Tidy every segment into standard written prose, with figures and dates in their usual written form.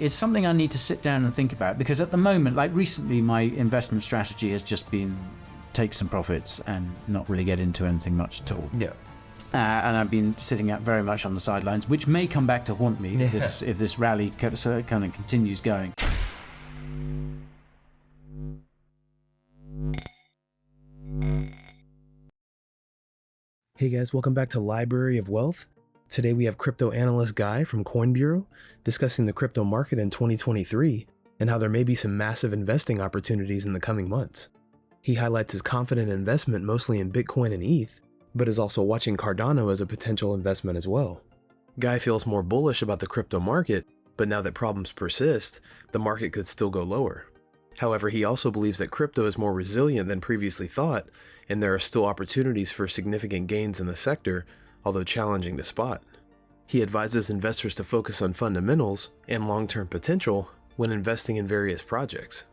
It's something I need to sit down and think about, because at the moment, like recently, my investment strategy has just been take some profits and not really get into anything much at all. Yeah. And I've been sitting out very much on the sidelines, which may come back to haunt me if this rally kind of continues going. Hey guys, welcome back to Library of Wealth. Today we have crypto analyst Guy from Coin Bureau discussing the crypto market in 2023 and how there may be some massive investing opportunities in the coming months. He highlights his confident investment mostly in Bitcoin and ETH, but is also watching Cardano as a potential investment as well. Guy feels more bullish about the crypto market, but now that problems persist, the market could still go lower. However, he also believes that crypto is more resilient than previously thought, and there are still opportunities for significant gains in the sector, although challenging to spot. He advises investors to focus on fundamentals and long-term potential when investing in various projects.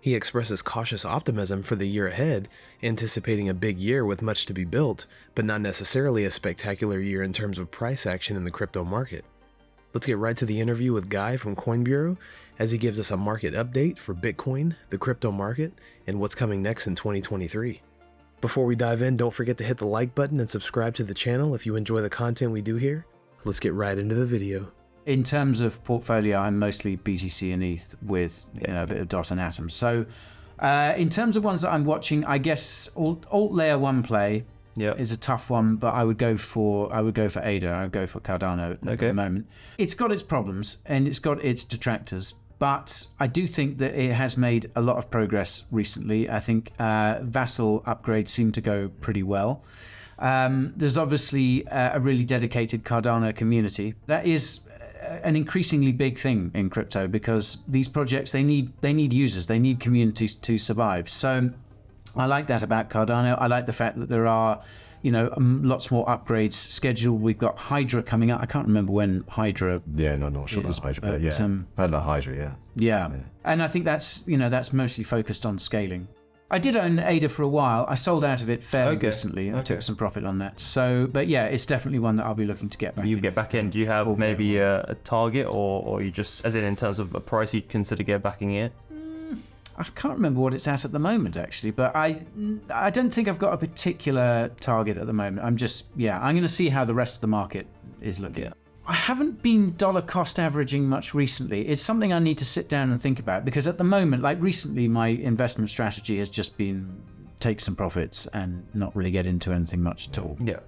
He expresses cautious optimism for the year ahead, anticipating a big year with much to be built, but not necessarily a spectacular year in terms of price action in the crypto market. Let's get right to the interview with Guy from Coin Bureau as he gives us a market update for Bitcoin, the crypto market, and what's coming next in 2023. Before we dive in, don't forget to hit the like button and subscribe to the channel if you enjoy the content we do here. Let's get right into the video. In terms of portfolio, I'm mostly BTC and ETH with a bit of DOT and Atom. So in terms of ones that I'm watching, I guess alt layer one play is a tough one, but I would go for ADA. I would go for Cardano at the moment. It's got its problems and it's got its detractors, but I do think that it has made a lot of progress recently. I think Vassal upgrades seem to go pretty well. There's obviously a really dedicated Cardano community. That is an increasingly big thing in crypto, because these projects, they need users, they need communities to survive. So I like that about Cardano. I like the fact that there are, lots more upgrades scheduled. We've got Hydra coming out. I can't remember when Hydra. Yeah, not sure that's Hydra, but yeah, heard of Hydra, yeah. And I think that's that's mostly focused on scaling. I did own ADA for a while. I sold out of it fairly recently. I took some profit on that. So, but yeah, it's definitely one that I'll be looking to get back in. You get back in. Do you have maybe a target, or you just, as in terms of a price you consider get backing in? I can't remember what it's at the moment, actually, but I don't think I've got a particular target at the moment. I'm just, I'm going to see how the rest of the market is looking. Yeah. I haven't been dollar cost averaging much recently. It's something I need to sit down and think about, because at the moment, like recently, my investment strategy has just been take some profits and not really get into anything much at all. Yeah.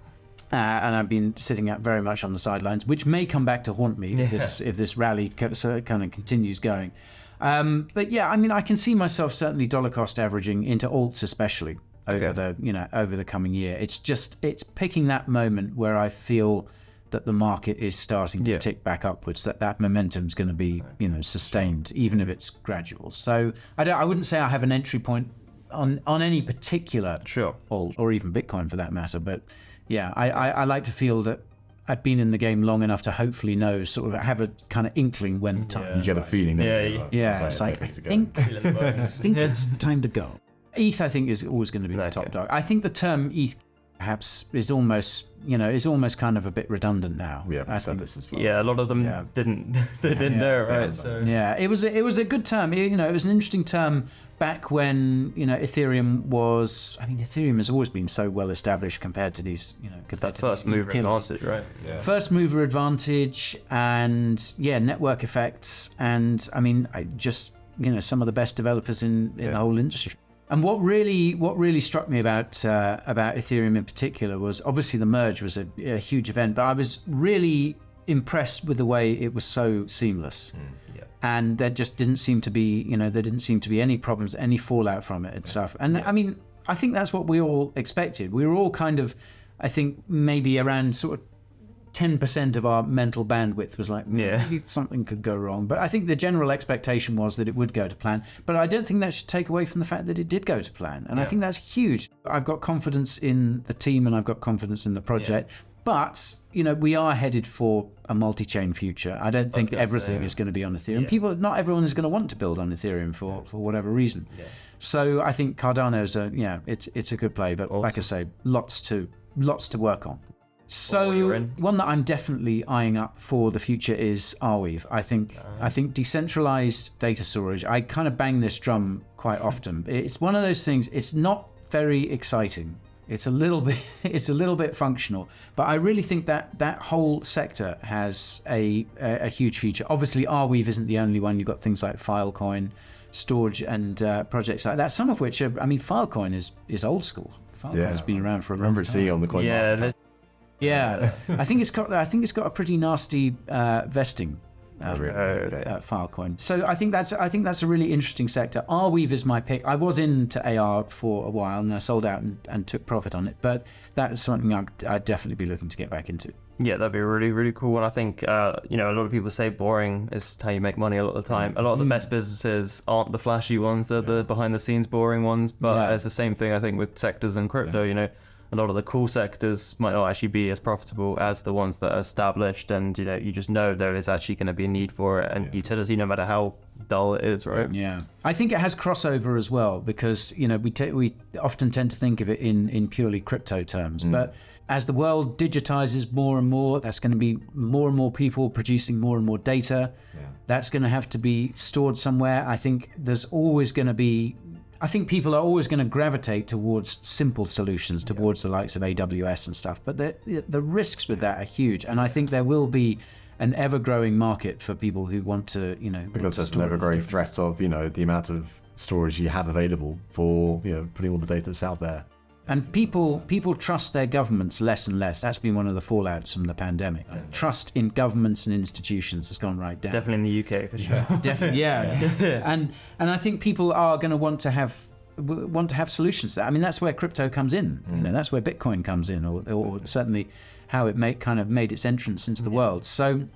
And I've been sitting out very much on the sidelines, which may come back to haunt me if this rally kind of continues going. But yeah, I mean, I can see myself certainly dollar cost averaging into alts, especially over the coming year. It's picking that moment where I feel that the market is starting to tick back upwards, that momentum is going to be sustained, even if it's gradual. So I wouldn't say I have an entry point on any particular alt, or even Bitcoin for that matter. But yeah, I like to feel that I've been in the game long enough to hopefully know, sort of have a kind of inkling when time. You get a feeling. It's like I think it's time to go. ETH, I think, is always going to be the top dog. I think the term ETH perhaps is almost kind of a bit redundant now. Yeah, I think this as well. Yeah, a lot of them didn't know, right? So yeah, it was a good term. It was an interesting term back when Ethereum was. I mean, Ethereum has always been so well established compared to these that first mover advantage, right? Yeah. First mover advantage, and network effects, and I mean, some of the best developers in the whole industry. And what really struck me about Ethereum in particular was obviously the merge was a huge event, but I was really impressed with the way it was so seamless. And there just didn't seem to be any problems, any fallout from it and stuff. And I mean, I think that's what we all expected. We were all kind of, I think, maybe around sort of 10% of our mental bandwidth was like, maybe something could go wrong. But I think the general expectation was that it would go to plan. But I don't think that should take away from the fact that it did go to plan. And I think that's huge. I've got confidence in the team and I've got confidence in the project. But, we are headed for a multi-chain future. I don't think everything is going to be on Ethereum. Not everyone is going to want to build on Ethereum for whatever reason. So I think Cardano's it's a good play. But like I say, lots to work on. So one that I'm definitely eyeing up for the future is Arweave. I think decentralized data storage, I kind of bang this drum quite often. It's one of those things, it's not very exciting. It's a little bit functional, but I really think that whole sector has a huge future. Obviously, Arweave isn't the only one. You've got things like Filecoin, storage, and projects like that. Some of which are, I mean, Filecoin is old school. Filecoin has been around for a long time. seeing on the coin. Yeah, I think it's got a pretty nasty vesting. Filecoin. So I think that's a really interesting sector. Arweave is my pick. I was into AR for a while and I sold out and took profit on it, but that is something I'd definitely be looking to get back into. Yeah, that'd be really, really cool. And I think, a lot of people say boring is how you make money a lot of the time. A lot of the best businesses aren't the flashy ones, they're the behind the scenes boring ones. But it's the same thing, I think, with sectors and crypto, A lot of the cool sectors might not actually be as profitable as the ones that are established, and you just know there is actually going to be a need for it, and utility, no matter how dull it is, right? Yeah, I think it has crossover as well, because we often tend to think of it in purely crypto terms, but as the world digitizes more and more, that's going to be more and more people producing more and more data. That's going to have to be stored somewhere. I think people are always going to gravitate towards simple solutions, towards the likes of AWS and stuff. But the risks with that are huge. And I think there will be an ever-growing market for people who want to, Because there's an ever-growing threat of, the amount of storage you have available for, putting all the data that's out there. And people trust their governments less and less. That's been one of the fallouts from the pandemic. Trust in governments and institutions has gone right down. Definitely in the UK, for sure. Definitely, yeah. And I think people are going to want to have solutions to that. I mean, that's where crypto comes in. That's where Bitcoin comes in, or certainly how it made its entrance into the world. So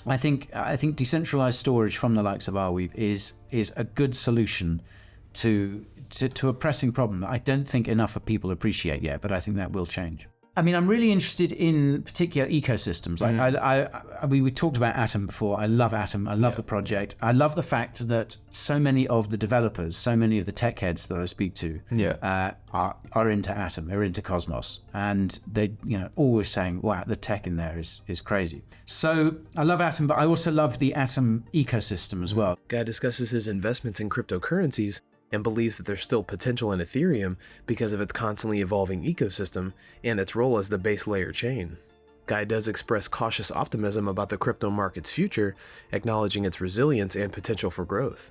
I think decentralized storage from the likes of Arweave is a good solution to a pressing problem that I don't think enough of people appreciate yet, but I think that will change. I mean, I'm really interested in particular ecosystems. Like we talked about Atom before. I love Atom. I love the project. I love the fact that so many of the developers, so many of the tech heads that I speak to, are into Atom. They're into Cosmos, and they, always saying, "Wow, the tech in there is crazy." So I love Atom, but I also love the Atom ecosystem as well. Guy discusses his investments in cryptocurrencies and believes that there's still potential in Ethereum because of its constantly evolving ecosystem and its role as the base layer chain. Guy does express cautious optimism about the crypto market's future, acknowledging its resilience and potential for growth.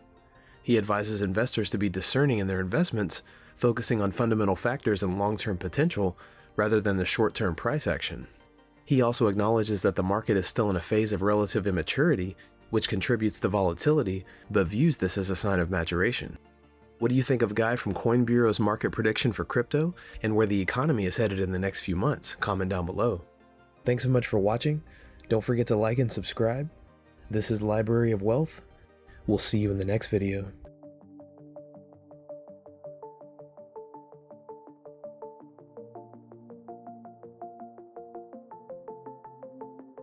He advises investors to be discerning in their investments, focusing on fundamental factors and long-term potential rather than the short-term price action. He also acknowledges that the market is still in a phase of relative immaturity, which contributes to volatility, but views this as a sign of maturation. What do you think of Guy from Coin Bureau's market prediction for crypto and where the economy is headed in the next few months? Comment down below. Thanks so much for watching. Don't forget to like and subscribe. This is Library of Wealth. We'll see you in the next video.